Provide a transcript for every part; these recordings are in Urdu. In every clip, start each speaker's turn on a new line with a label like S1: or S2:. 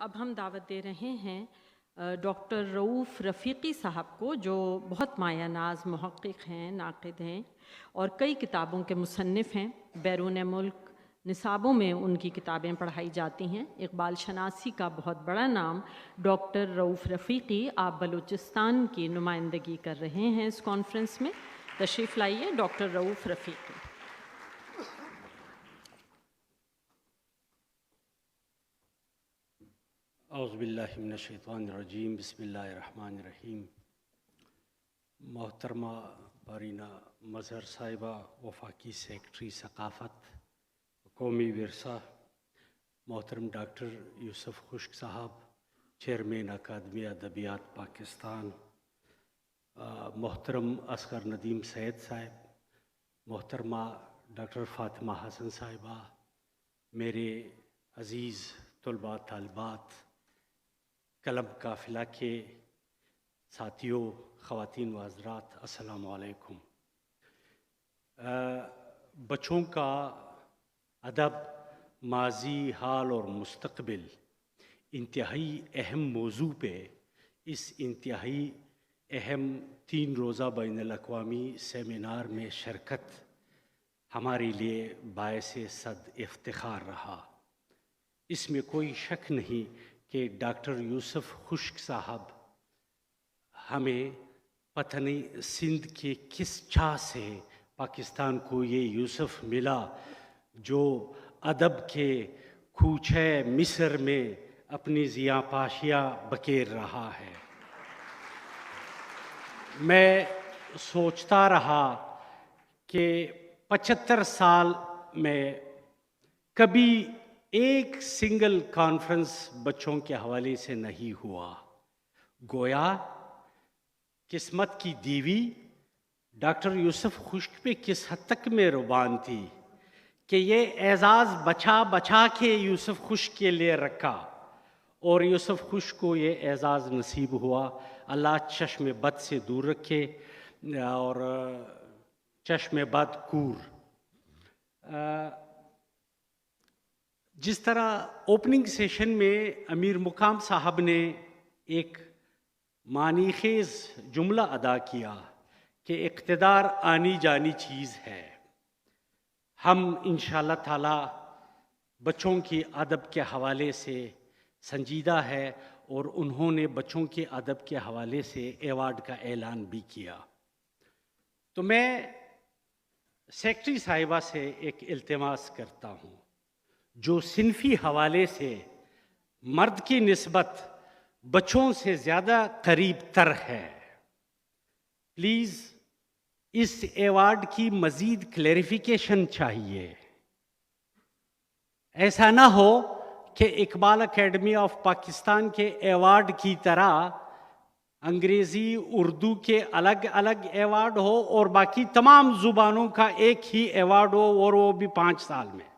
S1: اب ہم دعوت دے رہے ہیں ڈاکٹر رؤوف رفیقی صاحب کو، جو بہت مایہ ناز محقق ہیں، ناقد ہیں اور کئی کتابوں کے مصنف ہیں۔ بیرون ملک نصابوں میں ان کی کتابیں پڑھائی جاتی ہیں۔ اقبال شناسی کا بہت بڑا نام ڈاکٹر رؤوف رفیقی، آپ بلوچستان کی نمائندگی کر رہے ہیں اس کانفرنس میں۔ تشریف لائیے ڈاکٹر رؤوف رفیقی۔
S2: اعوذ باللہ من الشیطان الرجیم، بسم اللہ الرحمن الرحیم۔ محترمہ پارینہ مظہر صاحبہ، وفاقی سیکرٹری ثقافت قومی ورثہ، محترم ڈاکٹر یوسف خشک صاحب، چیئرمین اکادمی ادبیات پاکستان، محترم اصغر ندیم سید صاحب، محترمہ ڈاکٹر فاطمہ حسن صاحبہ، میرے عزیز طلباء طالبات، قلم قافلہ کے ساتھیوں، خواتین و حضرات، السلام علیکم۔ بچوں کا ادب، ماضی، حال اور مستقبل انتہائی اہم موضوع پہ اس انتہائی اہم 3 روزہ بین الاقوامی سیمینار میں شرکت ہمارے لیے باعث صد افتخار رہا۔ اس میں کوئی شک نہیں کہ ڈاکٹر یوسف خشک صاحب ہمیں پتہ نہیں سندھ کے کس چاہ سے پاکستان کو یہ یوسف ملا جو ادب کے کوچے مصر میں اپنی ضیاء پاشیاں بکیر رہا ہے۔ میں سوچتا رہا کہ 75 سال میں کبھی ایک سنگل کانفرنس بچوں کے حوالے سے نہیں ہوا۔ گویا قسمت کی دیوی ڈاکٹر یوسف خشک پہ کس حد تک مہربان تھی کہ یہ اعزاز بچا بچا کے یوسف خشک کے لیے رکھا، اور یوسف خشک کو یہ اعزاز نصیب ہوا۔ اللہ چشم بد سے دور رکھے اور چشم بد کور۔ جس طرح اوپننگ سیشن میں امیر مقام صاحب نے ایک معنی خیز جملہ ادا کیا کہ اقتدار آنی جانی چیز ہے، ہم انشاءاللہ تعالی بچوں کی ادب کے حوالے سے سنجیدہ ہے، اور انہوں نے بچوں کے ادب کے حوالے سے ایوارڈ کا اعلان بھی کیا۔ تو میں سیکرٹری صاحبہ سے ایک التماس کرتا ہوں، جو صنفی حوالے سے مرد کی نسبت بچوں سے زیادہ قریب تر ہے، پلیز اس ایوارڈ کی مزید کلیریفیکیشن چاہیے۔ ایسا نہ ہو کہ اقبال اکیڈمی آف پاکستان کے ایوارڈ کی طرح انگریزی اردو کے الگ الگ ایوارڈ ہو اور باقی تمام زبانوں کا ایک ہی ایوارڈ ہو، اور وہ بھی 5 سال میں۔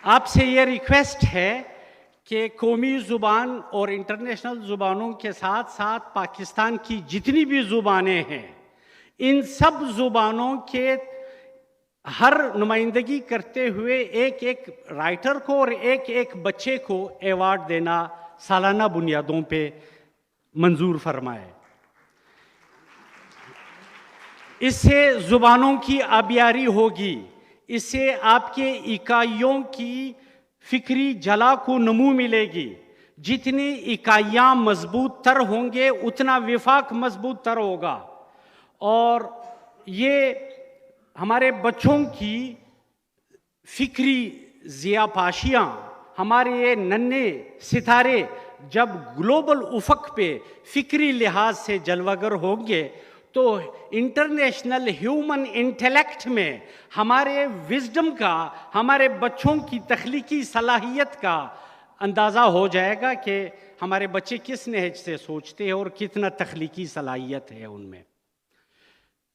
S2: آپ سے یہ ریکویسٹ ہے کہ قومی زبان اور انٹرنیشنل زبانوں کے ساتھ ساتھ پاکستان کی جتنی بھی زبانیں ہیں، ان سب زبانوں کے ہر نمائندگی کرتے ہوئے ایک ایک رائٹر کو اور ایک ایک بچے کو ایوارڈ دینا سالانہ بنیادوں پہ منظور فرمائے۔ اس سے زبانوں کی آبیاری ہوگی، اس سے آپ کے اکائیوں کی فکری جلا کو نمو ملے گی۔ جتنی اکائیاں مضبوط تر ہوں گے اتنا وفاق مضبوط تر ہوگا، اور یہ ہمارے بچوں کی فکری ضیاء پاشیاں، ہمارے یہ ننھے ستارے جب گلوبل افق پہ فکری لحاظ سے جلوگر ہوں گے تو انٹرنیشنل ہیومن انٹیلیکٹ میں ہمارے وزڈم کا، ہمارے بچوں کی تخلیقی صلاحیت کا اندازہ ہو جائے گا کہ ہمارے بچے کس نہج سے سوچتے ہیں اور کتنا تخلیقی صلاحیت ہے ان میں۔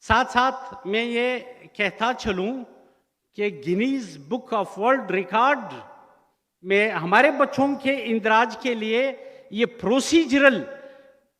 S2: ساتھ ساتھ میں یہ کہتا چلوں کہ Guinness book of world record میں ہمارے بچوں کے اندراج کے لیے یہ پروسیجرل